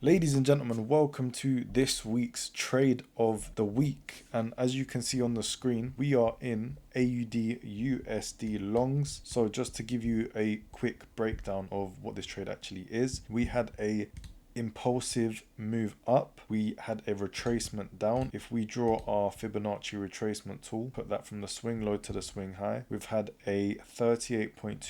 Ladies and gentlemen, welcome to this week's trade of the week. And as you can see on the screen, we are in AUD USD longs. So just to give you a quick breakdown of what this trade actually is, we had a impulsive move up, we had a retracement down. If we draw our Fibonacci retracement tool, put that from the swing low to the swing high, we've had a 38.2%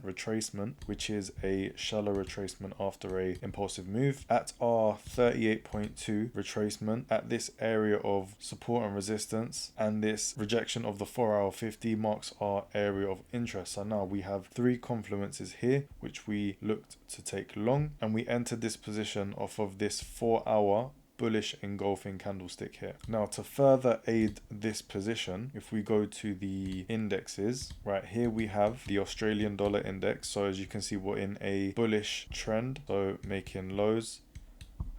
retracement, which is a shallow retracement after a impulsive move. At our 38.2 retracement, at this area of support and resistance, and this rejection of the 4-hour 50 marks our area of interest. So now we have three confluences here, which we looked to take long, and we entered this position off of this 4-hour bullish engulfing candlestick here. Now, to further aid this position, if we go to the indexes, right here we have the Australian dollar index. So as you can see, we're in a bullish trend, so making lows,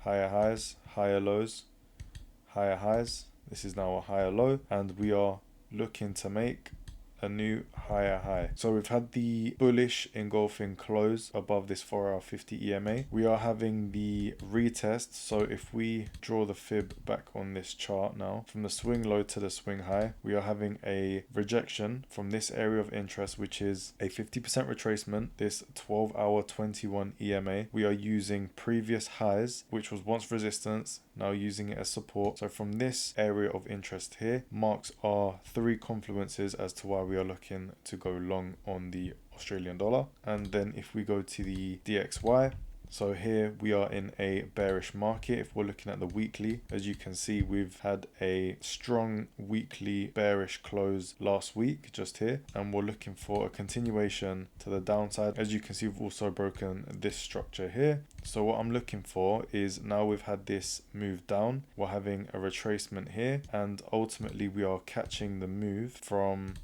higher highs, higher lows, higher highs. This is now a higher low, and we are looking to make a new higher high. So we've had the bullish engulfing close above this 4-hour 50 EMA. We are having the retest. So if we draw the fib back on this chart now, from the swing low to the swing high, we are having a rejection from this area of interest, which is a 50% retracement, this 12-hour 21 EMA. We are using previous highs, which was once resistance, now using it as support. So from this area of interest here marks our three confluences as to why we are looking to go long on the Australian dollar. And then if we go to the DXY, so here we are in a bearish market. If we're looking at the weekly, as you can see, we've had a strong weekly bearish close last week just here, and we're looking for a continuation to the downside. As you can see, we've also broken this structure here. So what I'm looking for is, now we've had this move down, we're having a retracement here, and ultimately we are catching the move from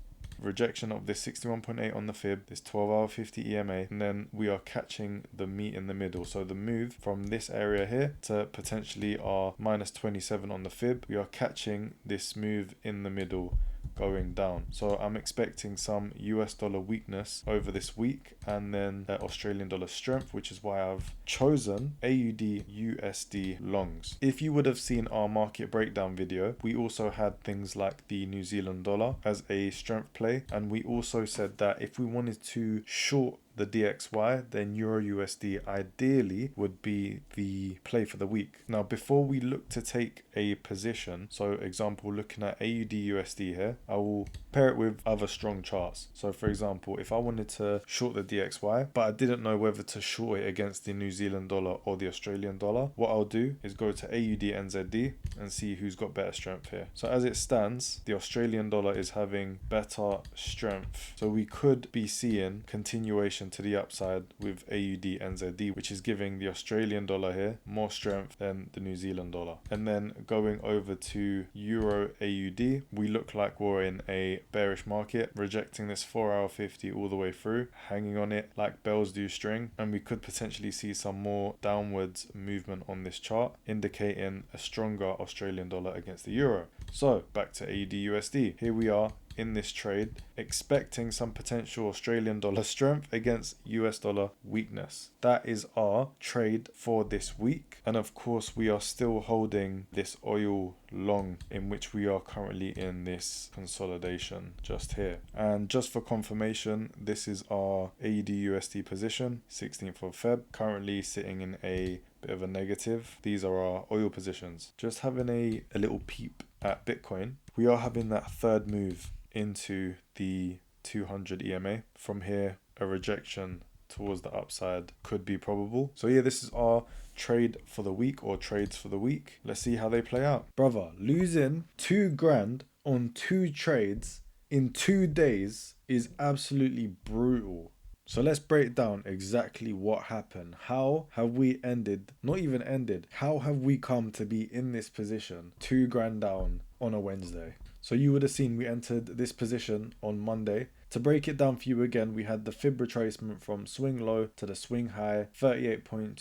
rejection of this 61.8 on the fib, this 12-hour 50 EMA, and then we are catching the meat in the middle. So the move from this area here to potentially our minus 27 on the fib, we are catching this move in the middle going down. So I'm expecting some US dollar weakness over this week, and then Australian dollar strength, which is why I've chosen AUD USD longs. If you would have seen our market breakdown video, we also had things like the New Zealand dollar as a strength play, and we also said that if we wanted to short the DXY, then Euro USD ideally would be the play for the week. Now, before we look to take a position, so example, looking at AUD USD here, I will pair it with other strong charts. So for example, if I wanted to short the DXY, but I didn't know whether to short it against the New Zealand dollar or the Australian dollar, what I'll do is go to AUD NZD and see who's got better strength here. So as it stands, the Australian dollar is having better strength. So we could be seeing continuation to the upside with AUD NZD, which is giving the Australian dollar here more strength than the New Zealand dollar. And then going over to Euro AUD, we look like we're in a bearish market, rejecting this 4-hour 50 all the way through, hanging on it like bells do string, and we could potentially see some more downwards movement on this chart, indicating a stronger Australian dollar against the euro. So back to AUD USD, here we are in this trade, expecting some potential Australian dollar strength against US dollar weakness. That is our trade for this week. And of course, we are still holding this oil long, in which we are currently in this consolidation just here. And just for confirmation, this is our AUD USD position, 16th of Feb, currently sitting in a bit of a negative. These are our oil positions. Just having a little peep at Bitcoin, we are having that third move into the 200 EMA. From here, a rejection towards the upside could be probable. So yeah, this is our trade for the week, or trades for the week. Let's see how they play out. Brother, losing $2,000 on 2 trades in 2 days is absolutely brutal. So let's break down exactly what happened. How have we ended, not even ended, how have we come to be in this position $2,000 down on a Wednesday? So you would have seen we entered this position on Monday. To break it down for you again, we had the fib retracement from swing low to the swing high, 38.2%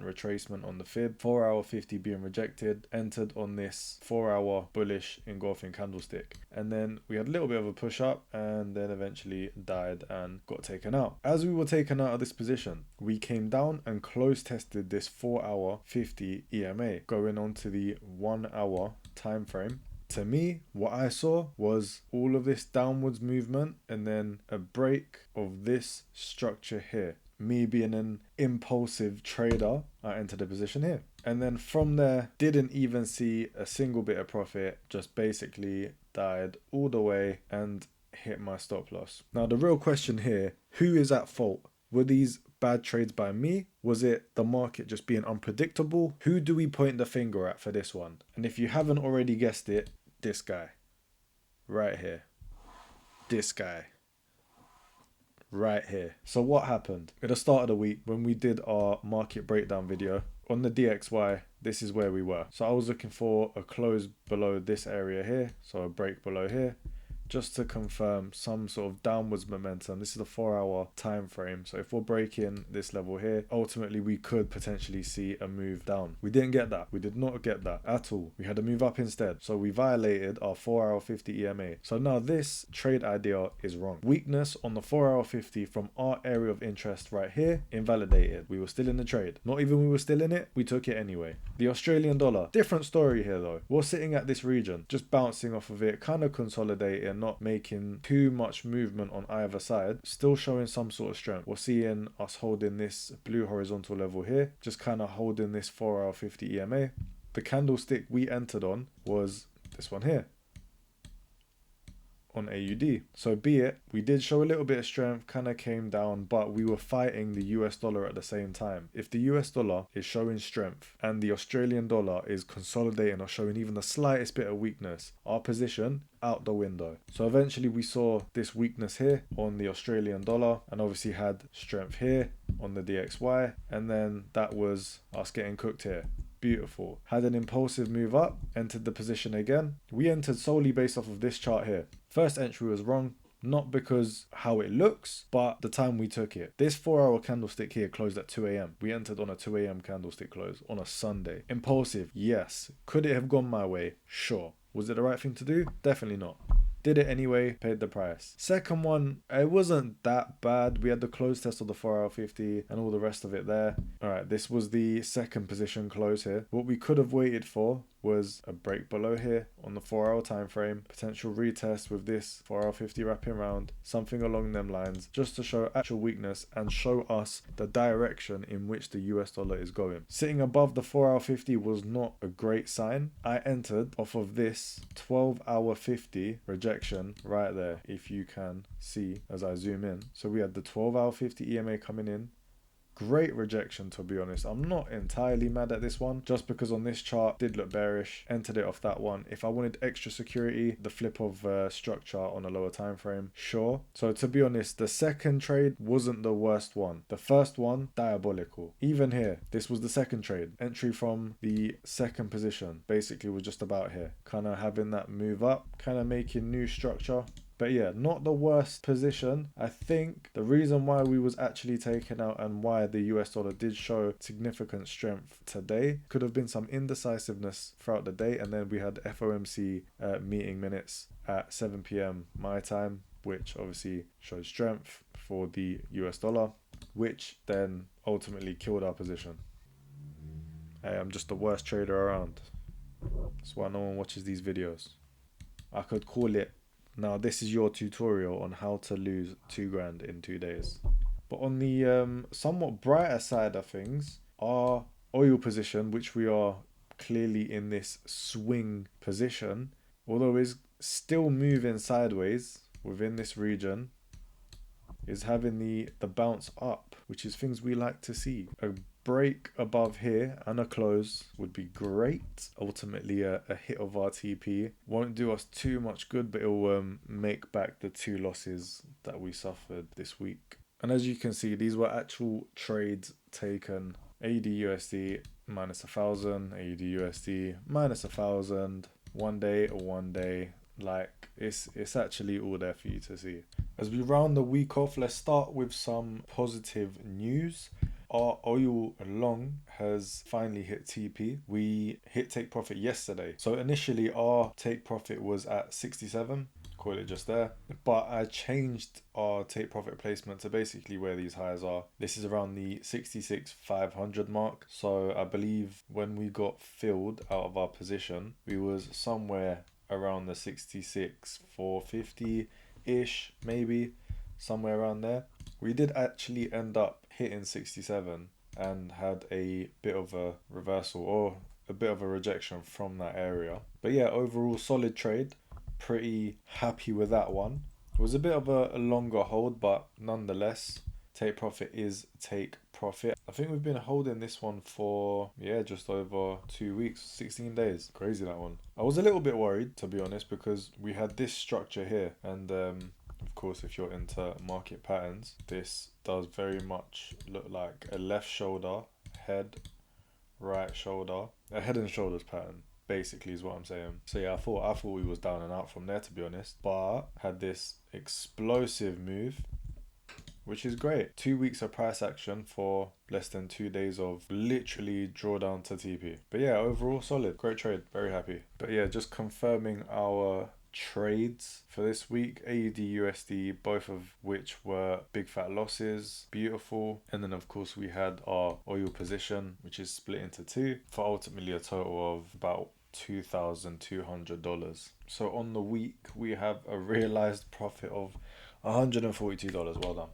retracement on the fib, 4 hour 50 being rejected, entered on this 4 hour bullish engulfing candlestick. And then we had a little bit of a push up and then eventually died and got taken out. As we were taken out of this position, we came down and close tested this 4 hour 50 EMA, going on to the 1 hour time frame. To me, what I saw was all of this downwards movement and then a break of this structure here. Me being an impulsive trader, I entered a position here. And then from there, didn't even see a single bit of profit, just basically died all the way and hit my stop loss. Now, the real question here, who is at fault? Were these bad trades by me? Was it the market just being unpredictable? Who do we point the finger at for this one? And if you haven't already guessed it, this guy right here, this guy right here. So what happened at the start of the week when we did our market breakdown video on the DXY? This is where we were. So I was looking for a close below this area here, so a break below here, just to confirm some sort of downwards momentum. This is a 4 hour time frame. So if we're breaking this level here, ultimately we could potentially see a move down. We didn't get that. We did not get that at all. We had a move up instead. So we violated our 4 hour 50 EMA. So now this trade idea is wrong. Weakness on the 4 hour 50 from our area of interest right here, invalidated. We were still in the trade. Not even we were still in it, we took it anyway. The Australian dollar, different story here though. We're sitting at this region, just bouncing off of it, kind of consolidating, not making too much movement on either side, still showing some sort of strength. We're seeing us holding this blue horizontal level here, just kind of holding this 4 hour 50 EMA. The candlestick we entered on was this one here on AUD. So be it, we did show a little bit of strength, kind of came down, but we were fighting the US dollar at the same time. If the US dollar is showing strength and the Australian dollar is consolidating or showing even the slightest bit of weakness, our position out the window. So eventually we saw this weakness here on the Australian dollar and obviously had strength here on the DXY, and then that was us getting cooked here. Beautiful. Had an impulsive move up, entered the position again. We entered solely based off of this chart here. First entry was wrong, not because how it looks, but the time we took it. This 4 hour candlestick here closed at 2 a.m. We entered on a 2 a.m. candlestick close on a Sunday. Impulsive, yes. Could it have gone my way? Sure. Was it the right thing to do? Definitely not. Did it anyway, paid the price. Second one, it wasn't that bad. We had the close test of the 4 hour 50 and all the rest of it there. All right, this was the second position close here. What we could have waited for was a break below here on the 4 hour time frame, potential retest with this 4 hour 50 wrapping round, something along them lines, just to show actual weakness and show us the direction in which the US dollar is going. Sitting above the 4 hour 50 was not a great sign. I entered off of this 12 hour 50 rejection right there, if you can see as I zoom in. So we had the 12 hour 50 EMA coming in. Great rejection, to be honest. I'm not entirely mad at this one, just because on this chart did look bearish. Entered it off that one. If I wanted extra security, the flip of structure on a lower time frame, sure. So to be honest, the second trade wasn't the worst one. The first one, diabolical. Even here, this was the second trade. Entry from the second position basically was just about here, kind of having that move up, kind of making new structure. But yeah, not the worst position. I think the reason why we was actually taken out and why the US dollar did show significant strength today could have been some indecisiveness throughout the day. And then we had FOMC meeting minutes at 7 p.m. my time, which obviously showed strength for the US dollar, which then ultimately killed our position. Hey, I'm just the worst trader around. That's why no one watches these videos. I could call it, now this is your tutorial on how to lose $2,000 in 2 days. But on the somewhat brighter side of things, our oil position, which we are clearly in this swing position, although is still moving sideways within this region, is having the bounce up, which is things we like to see. A break above here and a close would be great. Ultimately a hit of our TP won't do us too much good, but it will make back the 2 losses that we suffered this week. And as you can see, these were actual trades taken. AUD USD minus 1,000, AUD USD minus 1,000, 1 day, Like it's actually all there for you to see. As we round the week off, let's start with some positive news. Our oil long has finally hit TP. We hit take profit yesterday. So initially our take profit was at 67, call it just there. But I changed our take profit placement to basically where these highs are. This is around the 66,500 mark. So I believe when we got filled out of our position, we was somewhere around the 66,450 ish, maybe somewhere around there. We did actually end up hitting 67 and had a bit of a reversal or a bit of a rejection from that area. But yeah, overall solid trade. Pretty happy with that one. It was a bit of a longer hold, but nonetheless, take profit is take profit. I think we've been holding this one for, yeah, just over 2 weeks, 16 days. Crazy that one. I was a little bit worried, to be honest, because we had this structure here. And of course, if you're into market patterns, this does very much look like a left shoulder, head, right shoulder, a head and shoulders pattern. Basically is what I'm saying. So yeah, I thought we was down and out from there, to be honest. But had this explosive move, which is great. 2 weeks of price action for less than 2 days of literally drawdown to TP. But yeah, overall solid. Great trade. Very happy. But yeah, just confirming our trades for this week. AUD USD, both of which were big fat losses. Beautiful. And then of course we had our oil position, which is split into two, for ultimately a total of about $2,200. So on the week we have a realized profit of $142. Well done.